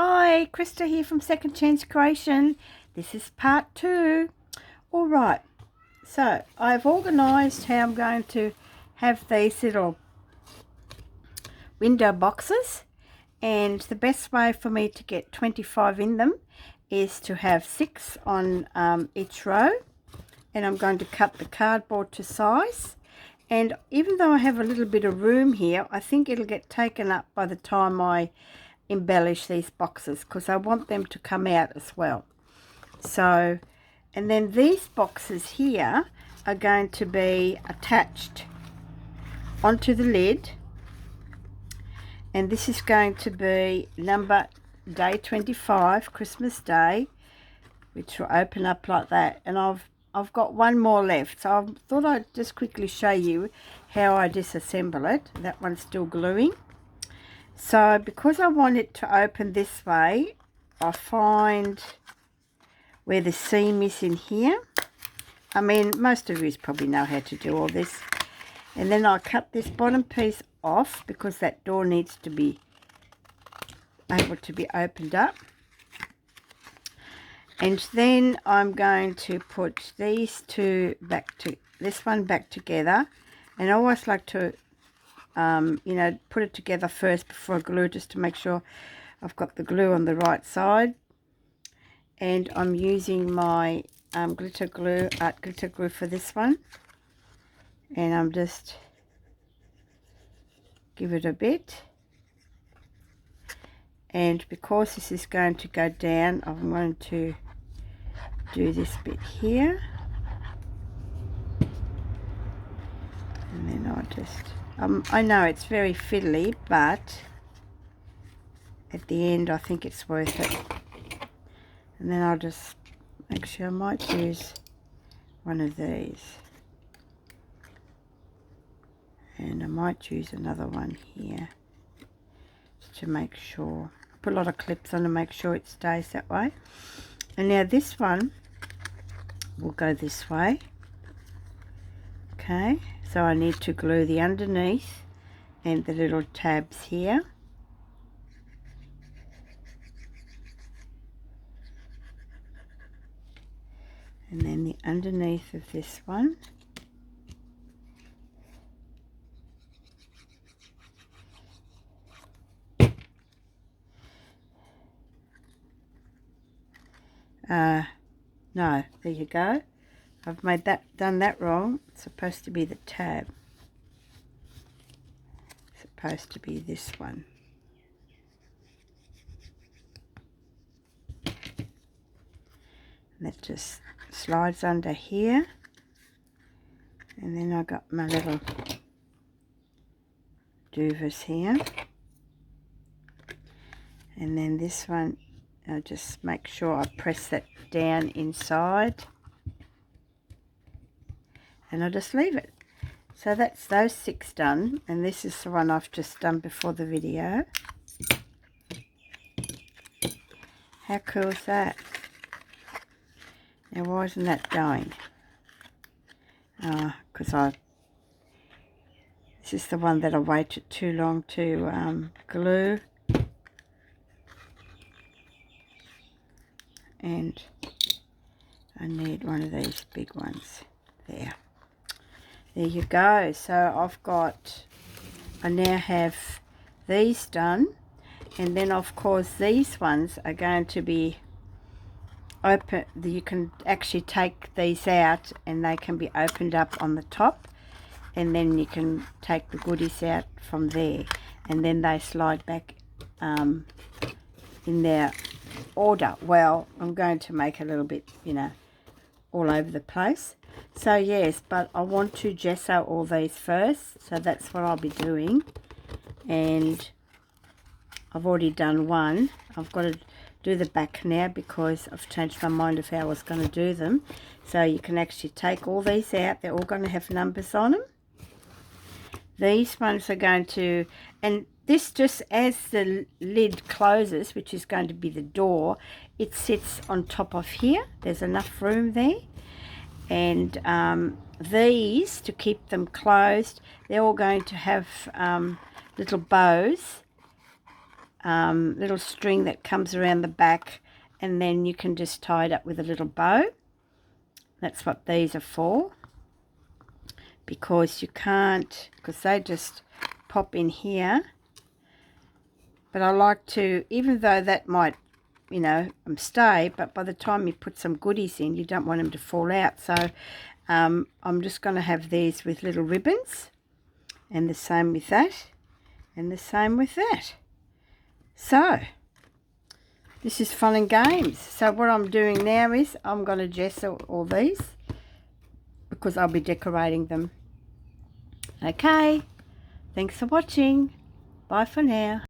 Hi, Krista here from Second Chance Creation. This is part 2. Alright, so I've organised how I'm going to have these little window boxes, and the best way for me to get 25 in them is to have 6 on each row, and I'm going to cut the cardboard to size. And even though I have a little bit of room here, I think it'll get taken up by the time I embellish these boxes, because I want them to come out as well. So, and then these boxes here are going to be attached onto the lid, and this is going to be number day 25, Christmas Day, which will open up like that. And I've got one more left, so I thought I'd just quickly show you how I disassemble it. That one's still gluing. So because I want it to open this way, I find where the seam is in here. I mean, most of you probably know how to do all this. And then I cut this bottom piece off because that door needs to be able to be opened up. And then I'm going to put these two this one back together. And I always like to put it together first before I glue, just to make sure I've got the glue on the right side. And I'm using my glitter glue, art glitter glue for this one, and I'm just give it a bit. And because this is going to go down, I'm going to do this bit here, and then I'll just I know it's very fiddly, but at the end I think it's worth it. And then I'll just, actually I might use one of these, and I might use another one here just to make sure. Put a lot of clips on to make sure it stays that way. And now this one will go this way. Okay, so I need to glue the underneath and the little tabs here. And then the underneath of this one. No, there you go. I've done that wrong. It's supposed to be the tab. It's supposed to be this one. And that just slides under here. And then I got my little doovers here. And then this one, I'll just make sure I press that down inside, and I'll just leave it. So that's those 6 done, and this is the one I've just done before the video. How cool is that? Now why isn't that going? Because this is the one that I waited too long to glue. And I need one of these big ones. There you go. So I now have these done, and then of course these ones are going to be open. You can actually take these out and they can be opened up on the top, and then you can take the goodies out from there, and then they slide back in their order. Well, I'm going to make a little bit, all over the place. So yes, but I want to gesso all these first, so that's what I'll be doing. And I've already done one. I've got to do the back now because I've changed my mind of how I was going to do them. So you can actually take all these out. They're all going to have numbers on them. These ones are going to, and this, just as the lid closes, which is going to be the door, it sits on top of here. There's enough room there. And these, to keep them closed, they're all going to have little bows little string that comes around the back, and then you can just tie it up with a little bow. That's what these are for, because you can't, because they just pop in here. But I like to, even though that might, you know, stay, but by the time you put some goodies in, you don't want them to fall out. So I'm just going to have these with little ribbons, and the same with that, and the same with that. So this is fun and games. So what I'm doing now is I'm going to gesso all these, because I'll be decorating them. Okay, thanks for watching. Bye for now.